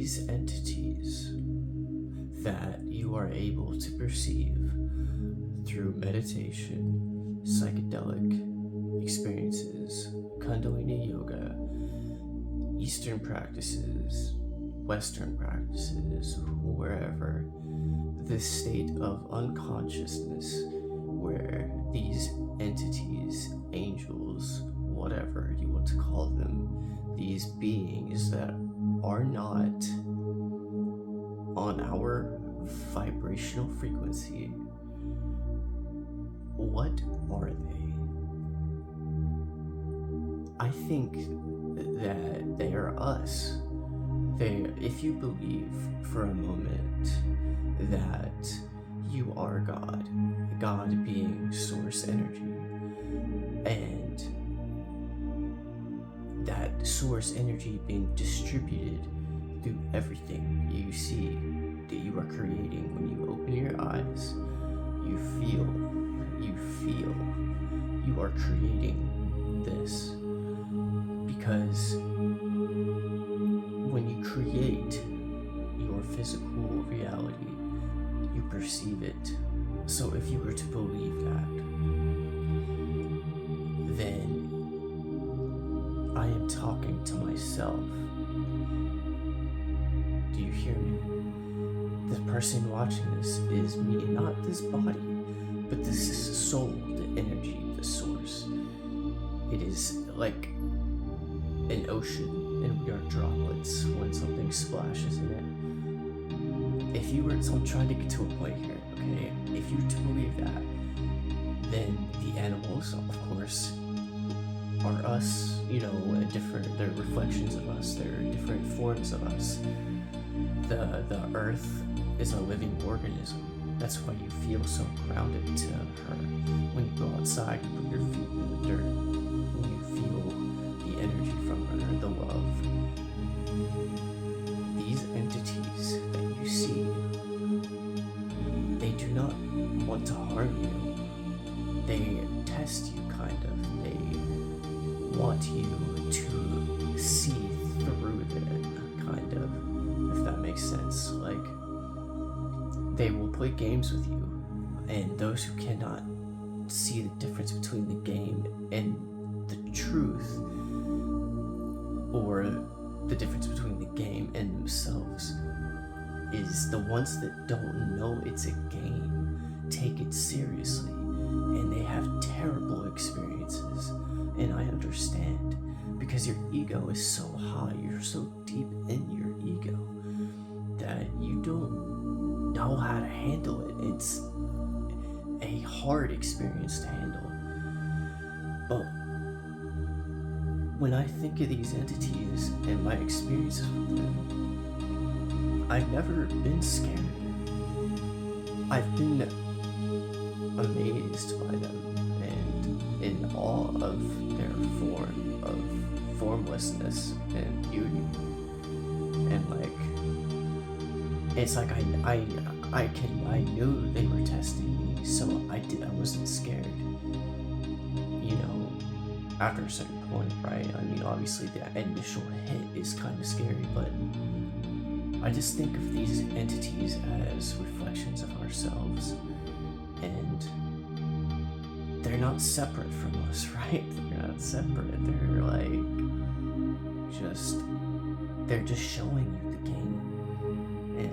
these entities that you are able to perceive through meditation, psychedelic experiences, Kundalini yoga, Eastern practices, Western practices, wherever, this state of unconsciousness where these entities, angels, whatever you want to call them, these beings that are not on our vibrational frequency, what are they? I think that they are us. If you believe for a moment that you are God, God being source energy, and that source energy being distributed through everything you see that you are creating. When you open your eyes, you feel you are creating this, because when you create your physical reality, you perceive it. So if you were to believe that, then I am talking to myself. Do you hear me? The person watching this is me, not this body, but this is soul, the energy, the source. It is like an ocean, and we are droplets when something splashes in it. If you were, so I'm trying to get to a point here, okay? If you were to believe that, then the animals, of course, are us, they're reflections of us, they're different forms of us. The earth is a living organism. That's why you feel so grounded to her. When you go outside, you put your feet in the dirt, when you feel the energy from her, the love. These entities that you see, they do not want to harm you. They test you, kind of. They want you to see through it, kind of, if that makes sense. Like, they will play games with you, and those who cannot see the difference between the game and the truth, or the difference between the game and themselves, is the ones that don't know it's a game, take it seriously, and they have terrible experiences. And I understand, because your ego is so high, you're so deep in your ego, that you don't know how to handle it. It's a hard experience to handle. But when I think of these entities and my experiences with them, I've never been scared. I've been amazed by them and in awe of their form of formlessness and beauty. And it's like I knew they were testing me, so I wasn't scared. After a certain point, right? I mean, obviously the initial hit is kind of scary, but I just think of these entities as reflections of ourselves, and they're not separate from us, right? They're not separate. They're just showing you the game. And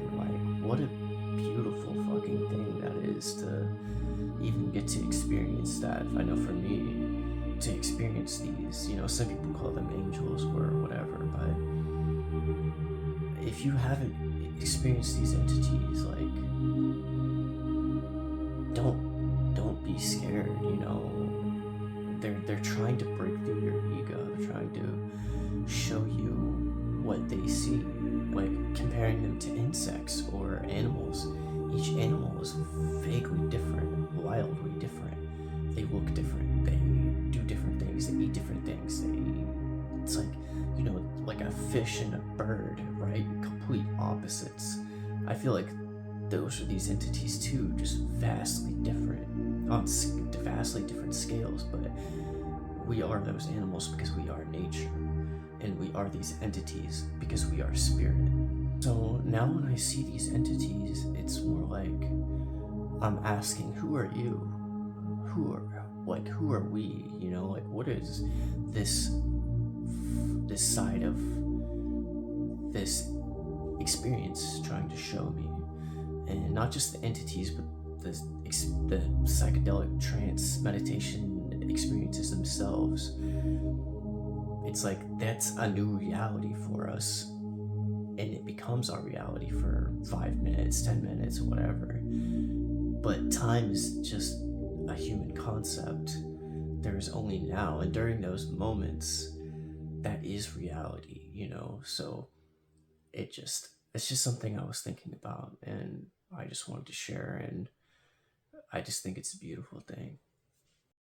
what a beautiful fucking thing that is to even get to experience that. I know for me, to experience these, some people call them angels or whatever, but if you haven't experienced these entities, don't be scared. They're trying to break through your ego. They're trying to show you what they see, like comparing them to insects or animals. Each animal is vaguely different, wildly different. They look different. They do different things. They eat different things. It's like, like a fish and a bird, right? Complete opposites. I feel like those are these entities too, just vastly different, on vastly different scales, but we are those animals because we are nature, and we are these entities because we are spirit. So now when I see these entities, it's more like I'm asking, who are you? Who are we? You know, like what is this this side of this experience trying to show me? And not just the entities, but the psychedelic trance meditation experiences themselves. It's like that's a new reality for us, and it becomes our reality for 5 minutes, 10 minutes, whatever. But time is just a human concept. There's only now, and during those moments, that is reality, you know? So it's just something I was thinking about, and I just wanted to share, and I just think it's a beautiful thing.